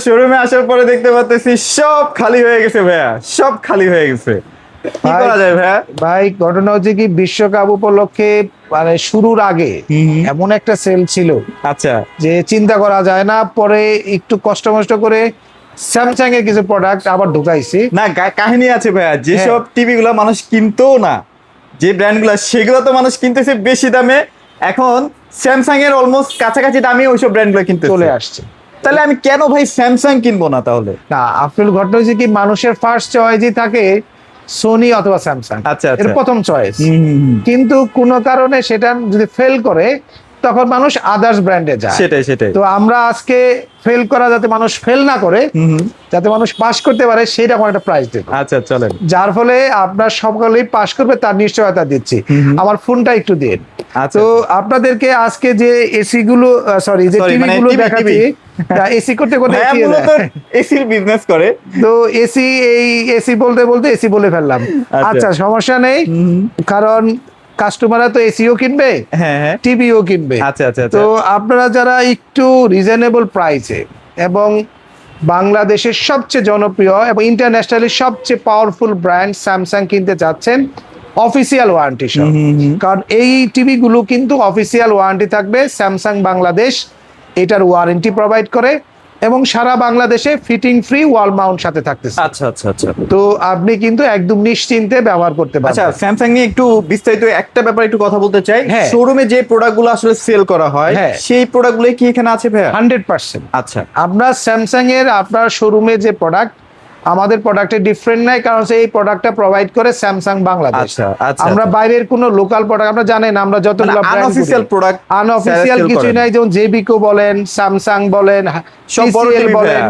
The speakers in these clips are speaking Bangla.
শোরুমে আসার পরে দেখতে পাচ্ছি সব খালি হয়ে গেছে ভাইয়া, সব খালি হয়ে গেছে। কি করা যায় ভাইয়া? ভাই ঘটনা হচ্ছে কি, বিশ্বকাপ উপলক্ষে মানে শুরুর আগে এমন একটা সেল ছিল আচ্ছা, যে চিন্তা করা যায় না। পরে একটু কষ্ট করে স্যামসাং এর কিছু প্রোডাক্ট আবার ঢুকাইছি। না কাহিনী আছে ভাইয়া, যেসব টিভি গুলা মানুষ কিনতো না, যে ব্র্যান্ড গুলা, সেগুলো তো মানুষ কিনতেছে বেশি দামে। এখন স্যামসাং এর অলমোস্ট কাছাকাছি দামে ওইসব ব্র্যান্ড গুলো কিনতে চলে আসছে। তাহলে আমি কেন ভাই স্যামসাং কিনবো না তাহলে? না, আপনার ঘটনা হচ্ছে কি, মানুষের ফার্স্ট চয়েসই থাকে সোনি অথবা স্যামসাং, আচ্ছা, এর আচ্ছা। প্রথম চয়েস। কিন্তু কোনো কারণে সেটা যদি ফেল করে, তখন মানুষ আদার্স ব্র্যান্ডে যায়। সেটাই সেটাই। তো আমরা আজকে ফেল করা, যাতে মানুষ ফেল না করে, যাতে মানুষ পাস করতে পারে, সেইরকম একটা প্রাইস দেব। আচ্ছা চলেন। যার ফলে আপনার সকলেই পাস করবে তার নিশ্চয়তা দিচ্ছি। আমার ফোনটা একটু দিন। আচ্ছা। তো আপনাদেরকে আজকে যে এসি গুলো, সরি, যে টিভি মানে গুলো TV দেখাচ্ছি, এসি করতে করতে ভাইয়া মূলত এসির বিজনেস করে। তো এসি, এই এসি বলতে বলতে এসি বলে ফেললাম। আচ্ছা, সমস্যা নেই, কারণ কাস্টমাররা তো এসিও কিনবে, হ্যাঁ হ্যাঁ, টিভিও কিনবে। আচ্ছা আচ্ছা। তো আপনারা যারা একটু রিজনেবল প্রাইসে এবং বাংলাদেশের সবচেয়ে জনপ্রিয় এবং ইন্টারন্যাশনালি সবচেয়ে পাওয়ারফুল ব্র্যান্ড স্যামসাং কিনতে চাচ্ছেন, অফিসিয়াল ওয়ারেন্টি সহ, কারণ এই টিভি গুলো কিন্তু অফিসিয়াল ওয়ারেন্টি থাকবে। স্যামসাং বাংলাদেশ এটার ওয়ারেন্টি প্রোভাইড করে এবং সারা বাংলাদেশে ফিটিং ফ্রি ওয়াল মাউন্ট সাথে থাকতেছে। আচ্ছা আচ্ছা আচ্ছা। তো আপনি কিন্তু একদম নিশ্চিন্তে ব্যবহার করতে পারবেন। আচ্ছা, স্যামসাং নিয়ে একটু বিস্তারিত একটা ব্যাপারে একটু কথা বলতে চাই। হ্যাঁ। শোরুমে যে প্রোডাক্টগুলো আসলে সেল করা হয়, হ্যাঁ, সেই প্রোডাক্টগুলো কি এখানে আছে ভাইয়া? 100%। আচ্ছা আপনার স্যামসাং এর আপনার শোরুমে যে প্রোডাক্ট, আমাদের প্রোডাক্টের ডিফারেন্ট নাই, কারণ এই প্রোডাক্টটা প্রোভাইড করে স্যামসাং বাংলাদেশ। আচ্ছা আচ্ছা। আমরা বাইরের কোনো লোকাল প্রোডাক্ট, আমরা জানেন আমরা যতগুলো আনঅফিশিয়াল প্রোডাক্ট, আনঅফিশিয়াল কিছু নাই, যেমন জেবিকো বলেন, স্যামসাং বলেন, সব বড় TCL টিভি বলেন,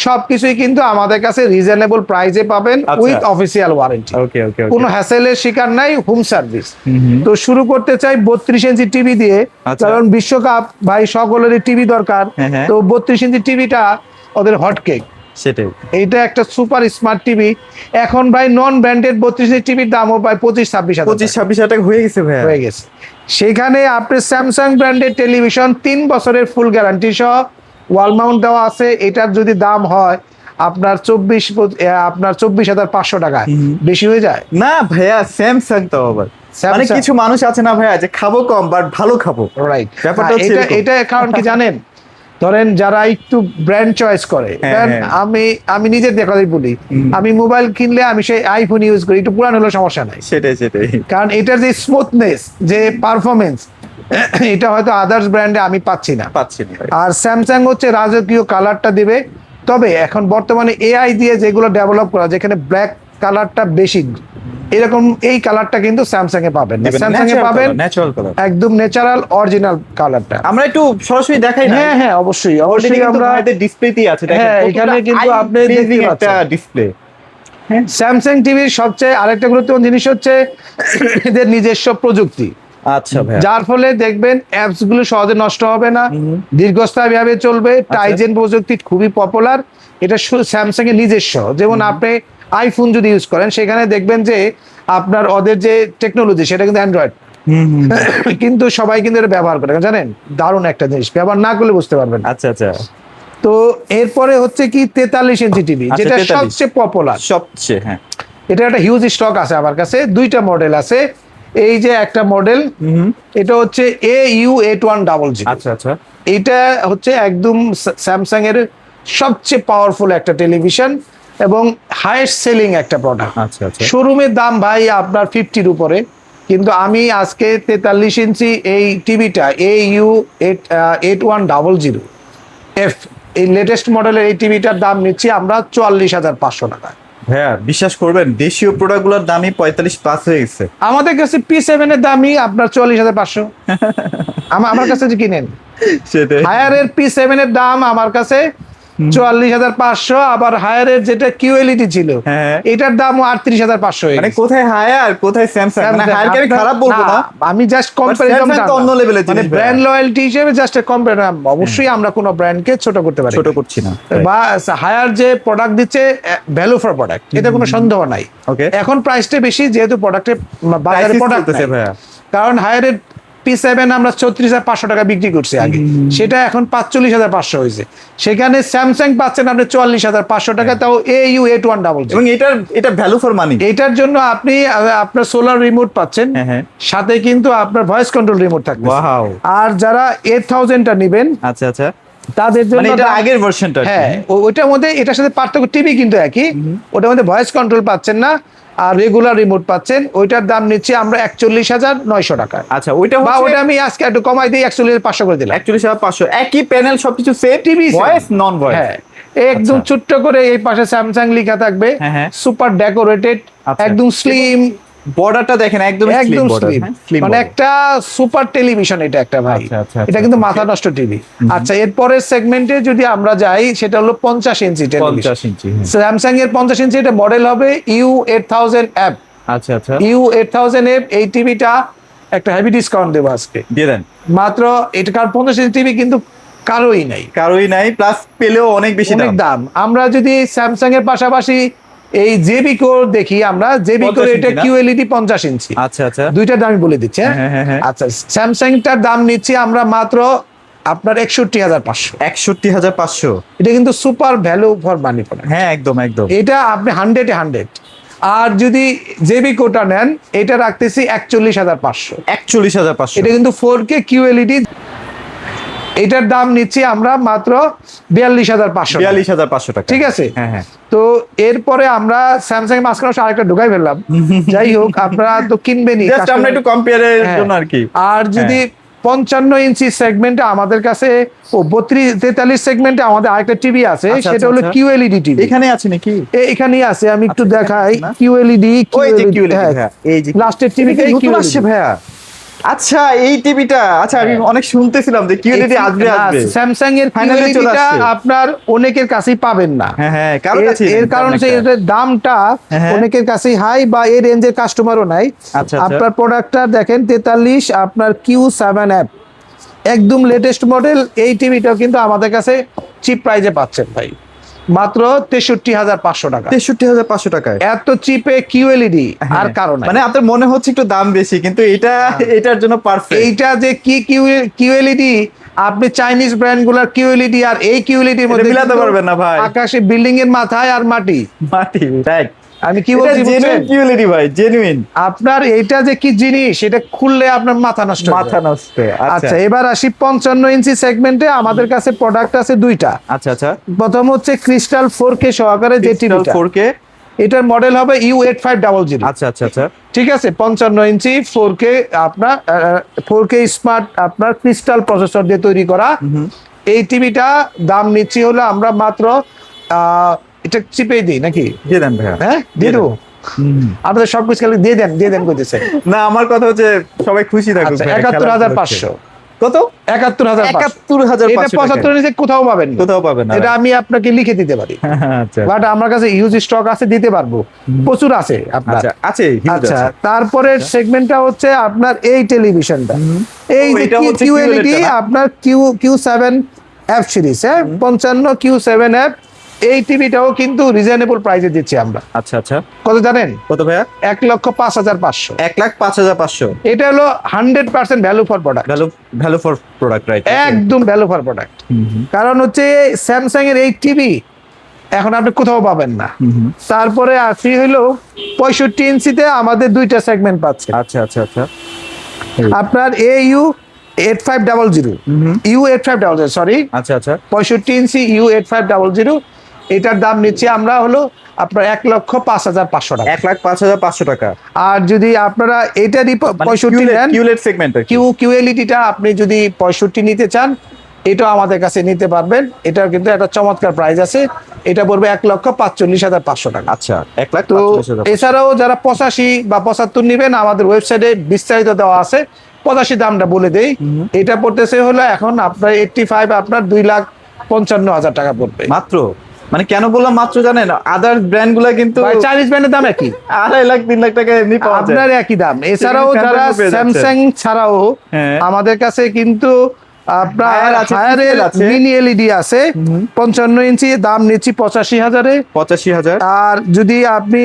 সবকিছুই কিন্তু আমাদের কাছে রিজনেবল প্রাইসে পাবেন উইথ অফিসিয়াল ওয়ারেন্টি। ওকে ওকে। কোনো হ্যাসেলের শিকার নাই, হোম সার্ভিস। তো শুরু করতে চাই 32 ইঞ্চি টিভি দিয়ে, কারণ বিশ্বকাপ ভাই সকলেরই টিভি দরকার। তো 32 ইঞ্চি টিভিটা ওদের হটকেক। সেটাই, এইটা একটা সুপার স্মার্ট টিভি। এখন ভাই নন ব্র্যান্ডেড 32 ইঞ্চি টিভির দামও প্রায় 25-26 টাকা হয়ে গেছে ভাইয়া। হয়ে গেছে। সেখানে আপনি স্যামসাং ব্র্যান্ডের টেলিভিশন 3 বছরের ফুল গ্যারান্টি সহ ওয়াল মাউন্ট দেওয়া আছে। এটার যদি দাম হয় আপনার 24,500 টাকা, বেশি হয়ে যায় না ভাইয়া, স্যামসাং তো আবার মানে কিছু মানুষ আছে না ভাইয়া, যে খাবো কম বাট ভালো খাবো। রাইট, ব্যাপারটা হচ্ছে এরকম। এটা কারণ কি জানেন, ধরেন যারা একটু ব্র্যান্ড চয়েস করে, আমি নিজের দেখাই বলি, আমি মোবাইল কিনলে আমি সেই আইফোন ইউজ করি, একটু পুরান হলেও সমস্যা নাই। সেটাই সেটাই, কারণ এটার যে স্মুথনেস, যে পারফরমেন্স, এটা হয়তো আদার্স ব্র্যান্ডে আমি পাচ্ছি না। আর স্যামসাং হচ্ছে রাজকীয় কালারটা দিবে। তবে এখন বর্তমানে এআই দিয়ে যেগুলো ডেভেলপ করা, যেখানে ব্ল্যাক কালারটা বেশি, এরকম এই কালারটা কিন্তু স্যামসাং এ পাবেন না। স্যামসাং এ পাবেন ন্যাচারাল কালার, একদম ন্যাচারাল অরিজিনাল কালারটা। আমরা একটু সরাসরি দেখাই না? হ্যাঁ হ্যাঁ, অবশ্যই অবশ্যই। আমরা ডিসপ্লেতেই আছে, দেখেন এখানে কিন্তু আপনি দেখতে একটা পাচ্ছেন ডিসপ্লে। স্যামসাং টিভির সবচেয়ে আরেকটা গুরুত্বপূর্ণ জিনিস হচ্ছে এদের নিজস্ব প্রযুক্তি। আচ্ছা ভাই, যার ফলে দেখবেন অ্যাপস গুলো সহজে নষ্ট হবে না, দীর্ঘস্থায়ী ভাবে চলবে। টাইজেন প্রযুক্তি খুবই পপুলার, এটা স্যামসাং এর নিজস্ব। যেমন আপনি আইফোন যদি ইউজ করেন, সেখানে দেখবেন যে আপনার ওদের যে টেকনোলজি, সেটা কিন্তু অ্যান্ড্রয়েড, কিন্তু সবাই কিন্তু এটা ব্যবহার করে, জানেন? দারুণ একটা জিনিস, ব্যবহার না করলে বুঝতে পারবেন। আচ্ছা আচ্ছা। তো এরপরে হচ্ছে কি 43 ইঞ্চি টিভি, যেটা সবচেয়ে পপুলার, সবচেয়ে। হ্যাঁ, এটা একটা হিউজ স্টক আছে আমার কাছে। 2টা মডেল আছে। এই যে একটা মডেল, এটা হচ্ছে AU8100। আচ্ছা আচ্ছা। এটা হচ্ছে একদম স্যামসাং এর সবচেয়ে পাওয়ারফুল একটা টেলিভিশন এবং হাইয়েস্ট সেলিং একটা প্রোডাক্ট। আচ্ছা আচ্ছা। শোরুমের দাম ভাই আপনার 50-র উপরে, কিন্তু আমি আজকে 43 ইঞ্চি এই টিভিটা AU8100F, এই লেটেস্ট মডেলের এই টিভিটার দাম নিচ্ছি আমরা 44,500 টাকা। ভাইয়া বিশ্বাস করবেন, দেশীয় প্রোডাক্টগুলোর দামই 45+ হয়ে গেছে। আমাদের কাছে P7 এর দামই আপনার 44,500। আমার কাছে যে কিনেন, সেটাই। হায়ারের P7 এর দাম আমার কাছে 44,500। আবার হায়ারের যেটা QLED ছিল, এটার দামও 38,500। মানে কোথায় হায়ার কোথায় স্যামসাং? মানে হায়ারকে আমি খারাপ বলবো না, আমি জাস্ট কম্পারিজন, অন্য লেভেলের জিনিস, মানে ব্র্যান্ড লয়্যালটি হিসেবে জাস্ট কম্পারিজন। অবশ্যই আমরা কোনো ব্র্যান্ডকে ছোট করতে পারি, ছোট করছি না। বা হায়ার যে প্রোডাক্ট দিচ্ছে, ভ্যালু ফর প্রোডাক্ট, এতে কোনো সন্দেহ নাই। এখন প্রাইসটা বেশি, যেহেতু প্রোডাক্টের বাজারে প্রোডাক্ট আছে ভাইয়া। কারণ হায়ারের P7 আমরা 36,500 টাকা বিক্রি করছি আগে, সেটা এখন 45,500 হয়েছে। সেখানে স্যামসাং পাচ্ছেন আপনি 44,500 টাকা, তাও AU 8100। এবং এটা ভ্যালু ফর মানি। এটার জন্য আপনি আপনার সোলার রিমোট পাচ্ছেন, হ্যাঁ, হ্যাঁ। সাথে কিন্তু আপনার ভয়েস কন্ট্রোল রিমোট থাকবে। ওয়াও। আর যারা 8000টা নেবেন আচ্ছা আচ্ছা, তাদের জন্য মানে এটা আগের ভার্সনটা। হ্যাঁ, ওইটার মধ্যে এটার সাথে পার্থক্য টিভি কিন্তু একই, ওটার মধ্যে ভয়েস কন্ট্রোল পাচ্ছেন না আর রেগুলার রিমোট পাচ্ছেন। ওইটার দাম নিচ্ছি আমরা 41,900 টাকা। আচ্ছা, ওইটা বা হচ্ছে ওটা আমি আজকে একটু কমাই দিই, 41,500 করে দিলাম। 41,500, একই প্যানেল, সবকিছু সেম, টিভি ভয়েস নন ভয়েস। হ্যাঁ, একদম আচ্ছা। ছোট্ট করে এই পাশে স্যামসাং লেখা থাকবে, হ্যাঁ, হ্যাঁ। সুপার ডেকোরেটেড, আচ্ছা। একদম স্লিম, বর্ডারটা দেখেন একদম একদম স্লিম, স্লিম, মানে একটা সুপার টেলিভিশন এটা একটা ভাই। আচ্ছা, আচ্ছা, এটা কিন্তু মাথা নষ্ট টিভি। আচ্ছা, এরপরের সেগমেন্টে যদি আমরা যাই, সেটা হলো 50 ইঞ্চি টেলিভিশন। 50 ইঞ্চি। স্যামসাং এর 50 ইঞ্চি, এটা মডেল হবে U8000F। আচ্ছা আচ্ছা, U8000F এই টিভিটা একটা হেভি ডিসকাউন্ট দেবো আজকে দিয়ে দেন। মাত্র। এটা কার 50 ইঞ্চি টিভি কিন্তু কারোই নাই, কারোই নাই, প্লাস পেলেও অনেক বেশি অনেক দাম। দাম। আমরা যদি স্যামসাং এর পাশাপাশি এই জেবি কোর দেখি, আমরা জেবি কোর 50 এটা ইঞ্চি না? QLED 50 ইঞ্চি। আচ্ছা আচ্ছা, দুইটার দাম আমি বলে দিচ্ছি। হ্যাঁ? হ্যাঁ, হ্যাঁ, হ্যাঁ। আচ্ছা, স্যামসাংটার দাম নিচ্ছি আমরা মাত্র আপনার 61,500। 61,500। এটা কিন্তু super value for money product. হ্যাঁ, একদম একদম। এটা আপনি 100 আর যদি জেবি কোটা নেন, এটা রাখতেছি 41,500। 41,500। এটা কিন্তু 4K QLED। এটার দাম নিচ্ছি আমরা মাত্র 42,500। 42,500 টাকা। ঠিক আছে। হ্যাঁ হ্যাঁ। তো এরপরে আমরা স্যামসাং মাঝখানে আরেকটা ঢুকাই ফেললাম। যাই হোক, আপনারা তো কিনবেনই, জাস্ট আমরা একটু কম্পেয়ারের হ্যাঁ। জন্য আর কি। আর যদি 55 ইঞ্চি সেগমেন্টে আমাদের কাছে 32-43 সেগমেন্টে আমাদের আরেকটা টিভি আছে, আচ্ছা, সেটা হলো আচ্ছা। QLED TV. এখানে আছে নাকি? এখানেই আছে, আমি একটু আচ্ছা, দেখাই। না? QLED ওই যে QLED, হ্যাঁ, হ্যাঁ, এই যে লাস্টের টিভি এটা নতুন আসছে ভাইয়া। আচ্ছা, এই টিভিটা, আচ্ছা আমি অনেক শুনতেছিলাম যে QLED আসবে আসবে। স্যামসাং এর Finally চলে QLED-টা আসছে। আপনার অনেকের কাছেই পাবেন না। হ্যাঁ হ্যাঁ, কারো কাছে এর কারণ হচ্ছে এটার দামটা হ্যাঁ। অনেকের কাছেই হাই, বা এই রেঞ্জের কাস্টমারও নাই। আচ্ছা। আপনার প্রোডাক্টটা দেখেন 43, আপনার Q7F, একদম লেটেস্ট মডেল। এই টিভিটাও কিন্তু আমাদের কাছে চিপ প্রাইজে পাচ্ছেন ভাই, মাত্র 63,500 টাকা। 63,500 টাকায়। এত চিপে QLED আর কারণ মানে আপনার মনে হচ্ছে একটু দাম বেশি, কিন্তু এটা এটার জন্য পারফেক্ট। এইটা যে কি QLED, আপনি চাইনিজ ব্র্যান্ড গুলার QLED আর এই QLED এর মধ্যে মিলাতে কিন্তু পারবেন না ভাই। আকাশে বিল্ডিং এর মাথায় আর মাটি। মাটি, রাইট। আমি কি বলছি বুঝছেন? জেনুইন QLED ভাই, জেনুইন। আপনার এইটা যে কি জিনিস, এটা খুললে আপনার মাথা নষ্ট হয়ে মাথা যাবে। নষ্ট। আচ্ছা, এবার আসি 55 ইঞ্চি সেগমেন্টে আমাদের কাছে প্রোডাক্ট আছে দুইটা। আচ্ছা আচ্ছা, প্রথম হচ্ছে ক্রিস্টাল 4K সহকারে যে টিভিটা, 4K। এটার মডেল হবে U8500। আচ্ছা আচ্ছা আচ্ছা, ঠিক আছে, 55 ইঞ্চি 4K, আপনার 4K স্মার্ট, আপনার ক্রিস্টাল প্রসেসর দিয়ে তৈরি করা। এই টিভিটা দাম নিচ্ছি হলো আমরা মাত্র এটা চিপেই দিই নাকি? দিয়ে দেন ভাইয়া। হ্যাঁ, দিয়ে দেবো। আপনাদের সবকিছু খালি দিয়ে দেন কইতেছে। না, আমার কথা হচ্ছে সবাই খুশি থাকুক। আচ্ছা, ভাইয়া, 71,500। কত? 71,500। এটা 75 নিচে কোথাও পাবেন না। কোথাও পাবেন না। এটা আমি আপনাকে লিখে দিতে পারি, আচ্ছা বাট আমার কাছে ইউজ স্টক আছে, দিতে পারবো, প্রচুর আছে আপনার। আচ্ছা, আছে, huge আচ্ছা, আছে। তারপরে সেগমেন্টটা হচ্ছে আপনার এই টেলিভিশনটা, এই ও, যে এটা হচ্ছে QLED, QLED টা না? আপনার Q7F সিরিজ, হ্যাঁ, 55 Q7F। এই টিভিটাও কিন্তু রিজনেবল প্রাইসে দিচ্ছি আমরা। আচ্ছা আচ্ছা, কত জানেন? কত ভাইয়া? 1,05,500। 1,05,500। এটা হলো 100% value for product, value for product, right. একদম ভ্যালু ফর প্রোডাক্ট। কারণ হচ্ছে স্যামসাং এর এই টিভি এখন আপনি কোথাও পাবেন না। তারপরে আসি হলো 65 ইঞ্চিতে আমাদের দুইটা সেগমেন্ট পাচ্ছে। আচ্ছা আচ্ছা আচ্ছা, আপনার U8500, U8500, সরি, আচ্ছা আচ্ছা। 65 ইঞ্চি U8500। এটার দাম নিচ্ছি আমরা হলো আপনার 1,05,500 টাকা। 1,05,500 টাকা। আর যদি আপনারা এটারই 65 নেন, QLED সেগমেন্ট। QLED-টা আপনি যদি 65 নিতে চান, এটাও আমাদের কাছে নিতে পারবেন। এটার কিন্তু একটা চমৎকার প্রাইস আছে, এটা পড়বে 1,45,500 টাকা। আচ্ছা, তো 1,45,500। এছাড়াও যারা 85 বা 75 নেবেন, আমাদের ওয়েবসাইটে বিস্তারিত দেওয়া আছে। 85 দামটা বলে দেই, এটা পড়তেছে হলো এখন আপনার 85, আপনার 2,55,000 টাকা পড়বে মাত্র। মানে কেন বললাম মাত্র জানেন? আদার ব্র্যান্ড গুলা কিন্তু চাইনিজ ব্র্যান্ডের দাম একই, 2.5 লাখ 3 লাখ টাকা এমনি পাওয়া যায়। আপনার একই দাম। এছাড়াও সেখানে যারা Samsung পেয়ে যাচ্ছে। স্যামসাং ছাড়াও হ্যাঁ। আমাদের কাছে কিন্তু আপনার Higher আছে, হায়ারের TCL আছে। মিনি এলইডি আছে 55 ইঞ্চি, দাম নিচ্ছি 85,000-এ। 85,000। আর যদি আপনি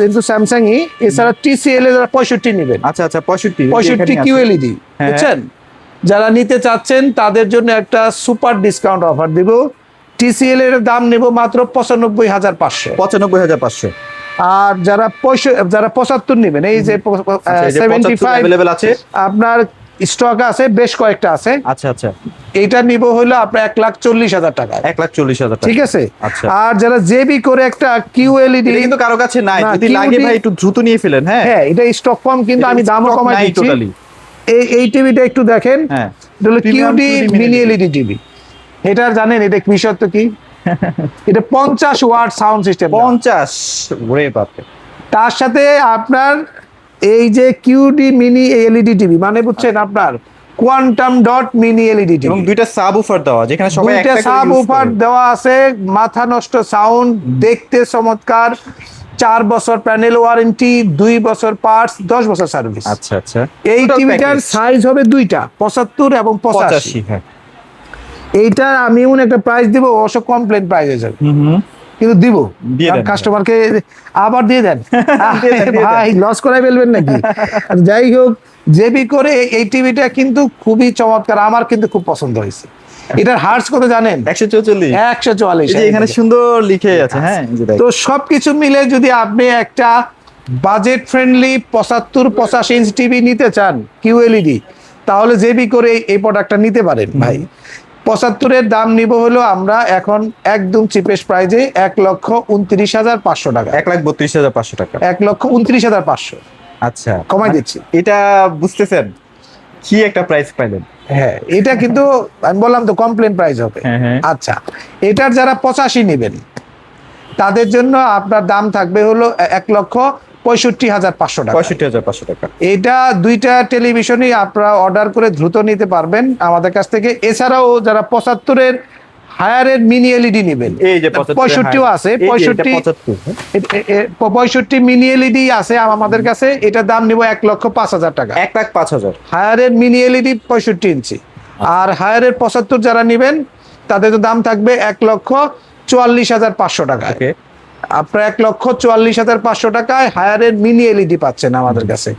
কিন্তু স্যামসাংই, এছাড়া টিসিএল এর 65 নেবেন, আচ্ছা আচ্ছা 65 65 কিউএলইডি, হ্যাঁ। বুঝছেন? যারা নিতে চাচ্ছেন তাদের জন্য একটা সুপার ডিসকাউন্ট অফার দিব। টিসিএল এর দাম নেব মাত্র 95,500। 95,500। আর যারা 75 নেবেন, এই যে আচ্ছা, এই যে 75 available আছে। আপনার স্টক আছে, বেশ কয়েকটা আছে। আচ্ছা আচ্ছা এইটা নিব হলো আপনার 1,40,000 টাকা। 1,40,000 টাকা। ঠিক আছে। আচ্ছা। আর যারা জেবি করে একটা কিউএলইডি, এটা কিন্তু কারো কাছে নাই, না, যদি QD লাগে ভাই একটু দ্রুত নিয়ে ফেলেন। হ্যাঁ হ্যাঁ, এটা স্টক কম, কিন্তু আমি দামও stock কমাই নাই দিচ্ছি। totally। এই টিভিটা একটু দেখেন, হ্যাঁ এটা হলো Premium QD QD mini mini LED TV. এটা জানেন এটা বিশেষত্ব কি? এটা 50 ওয়াট সাউন্ড সিস্টেম, 50 ওরে বাপরে। তার সাথে আপনার এই যে কিউডি মিনি এলইডি টিভি, মানে বুঝছেন আপনার কোয়ান্টাম ডট মিনি এলইডি এবং টিভি, দুইটা সাব উফার দেওয়া, যেখানে সবাই দুইটা একটা সাব উফার দেওয়া আছে, মাথা নষ্ট সাউন্ড, দেখতে চমৎকার, 4 বছর প্যানেল ওয়ারেন্টি, 2 বছর পার্টস, 10 বছর সার্ভিস। আচ্ছা আচ্ছা এই Total টিভিটার package। সাইজ হবে দুইটা, 75 এবং 85। 85 হ্যাঁ। এইটা আমি এমন একটা প্রাইস দিব, অবশ্য কমপ্লেন প্রাইস হয়ে যাবে, কিন্তু দিব, দিয়ে দেন। কাস্টমারকে আবার দিয়ে দেন। দিয়ে দেন, দিয়ে ভাই লস করাই ফেলবেন নাকি? আর যাই হোক, জেবি করে এই টিভিটা কিন্তু খুবই চমৎকার, আমার কিন্তু খুব পছন্দ হয়েছে। এটার হার্টস কত জানেন? 144। 144। এই যে এখানে সুন্দর লিখে আছে। হ্যাঁ এই যে তো সবকিছু মিলে যদি আপনি একটা বাজেট ফ্রেন্ডলি 75-85 ইঞ্চ টিভি নিতে চান কিউএলইডি, তাহলে জেবি করে এই প্রোডাক্টটা নিতে পারেন ভাই। 75-এর দাম নিব হলো আমরা এখন একদম চিপেস্ট প্রাইজে 1,29,500 টাকা। 1,32,500 টাকা। 1,29,500 আচ্ছা কমাই দিচ্ছি। এটা বুঝতেছেন কি একটা প্রাইস পাইলেন। হ্যাঁ, এটা কিন্তু আমি বললাম তো কমপ্লেন প্রাইস হবে। হ্যাঁ, হ্যাঁ। আচ্ছা, এটার যারা 85 নেবেন তাদের জন্য আপনার দাম থাকবে হলো 1,65,500 টাকা। 65,500 টাকা। এটা দুইটা টেলিভিশনই আপনারা অর্ডার করে দ্রুত নিতে পারবেন আমাদের কাছ থেকে। এছাড়াও যারা 75-এর হায়ারের মিনি এলইডি নেবেন, এই যে 75 65ও আছে, এই যে এটা 65 75 65 মিনি এলইডি আছে আমাদের কাছে। এটার দাম নিব 1,05,000 টাকা। 1,05,000। হায়ারের মিনি এলইডি 65 ইঞ্চি। আর হায়ারের 75 যারা নেবেন তাদের তো দাম থাকবে 1,44,500 টাকা। ওকে। আপনার 1,44,500 টাকায় হায়ারের মিনি এলইডি পাচ্ছেন আমাদের কাছে।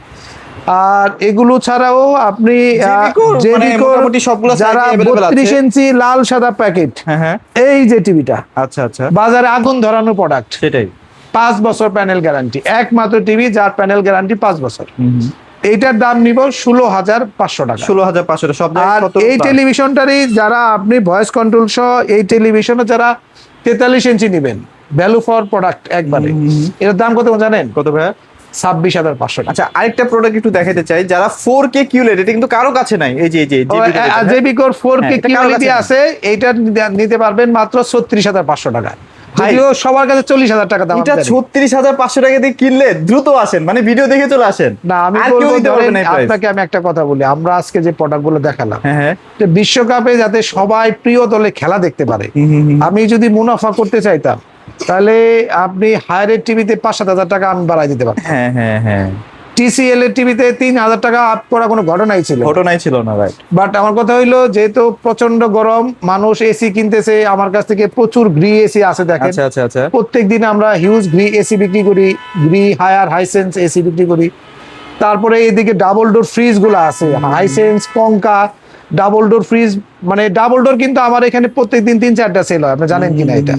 আর এগুলো ছাড়াও আপনি মানে মোটামুটি সবগুলো যারা size available আছে। 32 ইঞ্চি লাল সাদা প্যাকেট, হ্যাঁ হ্যাঁ এই যে টিভিটা আচ্ছা আচ্ছা বাজারে আগুন ধরানো প্রোডাক্ট, সেটাই। 5 বছর প্যানেল গ্যারান্টি, একমাত্র টিভি যার প্যানেল গ্যারান্টি 5 বছর। এইটার দাম নিব 16,500 টাকা। 16,500 সব আর এই টেলিভিশনটারই যারা আপনি ভয়েস কন্ট্রোল সহ এই টেলিভিশনে যারা 43 ইঞ্চি নেবেন, ভ্যালু ফর প্রোডাক্ট একবারে। এটার দাম কত জানেন? কত ভাইয়া? 26,500 টাকা। আচ্ছা আরেকটা প্রোডাক্ট একটু দেখাতে চাই, যারা 4K QLED, এটা কিন্তু কারো কাছে নাই। এই যে জেবি কোর 4K হ্যাঁ, এটা কারো কিউএলইডি কাছে আছে, এইটা নিতে পারবেন মাত্র 36,500 টাকা। ভাই, যদিও সবার কাছে 40,000 টাকা দাম। এটা 36,500 টাকা দিয়ে কিনলে দ্রুত আসেন, মানে ভিডিও দেখে চলে আসেন। না, আমি আর কেউ বলবো দিতে পারবে ধরেন না এই price। আপনাকে আমি একটা কথা বলি, আমরা আজকে যে প্রোডাক্টগুলো দেখালাম, হ্যাঁ হ্যাঁ যে বিশ্বকাপে যাতে সবাই প্রিয় দলে খেলা দেখতে পারে, আমি যদি মুনাফা করতে চাইতাম তাহলে আপনি হায়ারের টিভিতে 5-7 হাজার টাকা আমি বাড়াই দিতে পারতাম। হ্যাঁ হ্যাঁ হ্যাঁ টিসিএল এর টিভিতে 3,000 টাকা আপ করা কোনো ঘটনাই ছিল না। ঘটনাই ছিল না, রাইট। বাট আমার কথা হইলো, যেহেতু প্রচন্ড গরম, মানুষ এসি কিনতেছে, আমার কাছ থেকে প্রচুর গ্রি এসি আছে দেখেন। আচ্ছা আচ্ছা আচ্ছা প্রত্যেক দিন আমরা হিউজ গ্রি এসি বিক্রি করি, গ্রি হায়ার হাইসেন্স এসি বিক্রি করি। তারপরে এদিকে ডাবল ডোর ফ্রিজ গুলো আছে, হাইসেন্স, কঙ্কা, ডাবল ডোর ফ্রিজ। মানে ডাবল ডোর কিন্তু আমার এখানে প্রত্যেকদিন 3-4টা সেল হয়, আপনি জানেন কিনা এটা?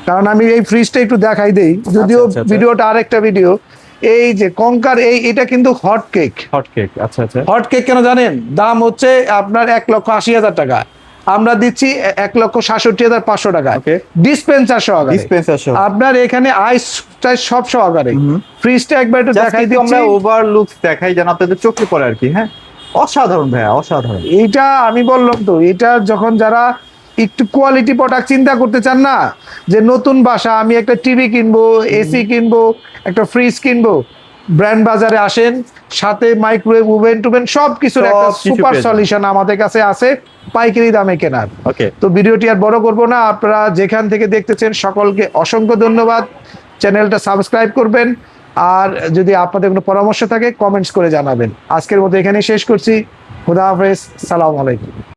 কারণ আমি এই ফ্রিজটা একটু দেখাই দেই, যদিও আচ্ছা, আচ্ছা। ভিডিওটা আরেকটা ভিডিও। এই যে কঙ্কার এটা কিন্তু হট কেক। হট কেক, আচ্ছা আচ্ছা। হট কেক কেন জানেন? দাম হচ্ছে আপনার 1,80,000 টাকা, আমরা দিচ্ছি 1,67,500 টাকা Okay. ডিসপেন্সার সহকারে। ডিসপেন্সার সহ আপনার এখানে আইস টাইস সব সহকারে। ফ্রিজটা একবার একটু দেখাই কিন্তু দিচ্ছি। আমরা ওভারলুকস দেখাই যেন আপনাদের চোখে পড়ে আর কি। হ্যাঁ, অসাধারণ ভাইয়া, অসাধারণ। এইটা আমি বললাম তো, এটা যখন যারা একটু কোয়ালিটি প্রোডাক্ট চিন্তা করতে চান না, যে নতুন বাসা, আমি একটা টিভি কিনবো, এসি কিনবো, একটা ফ্রিজ কিনবো, ব্র্যান্ড বাজারে আসেন, সাথে মাইক্রোওয়েভ, ওভেন টুভেন সবকিছুর একটা সবকিছু সুপার পেয়ে যাবেন। সলিউশন আমাদের কাছে আছে পাইকারি দামে কেনার। ওকে। তো ভিডিওটি আর বড় করবো না, আপনারা যেখান থেকে দেখতেছেন সকলকে অসংখ্য ধন্যবাদ। চ্যানেলটা সাবস্ক্রাইব করবেন, আর যদি আপনাদের কোনো পরামর্শ থাকে কমেন্টস করে জানাবেন। আজকের মতো এখানেই শেষ করছি। খুদা হাফেজ, সালাম আলাইকুম।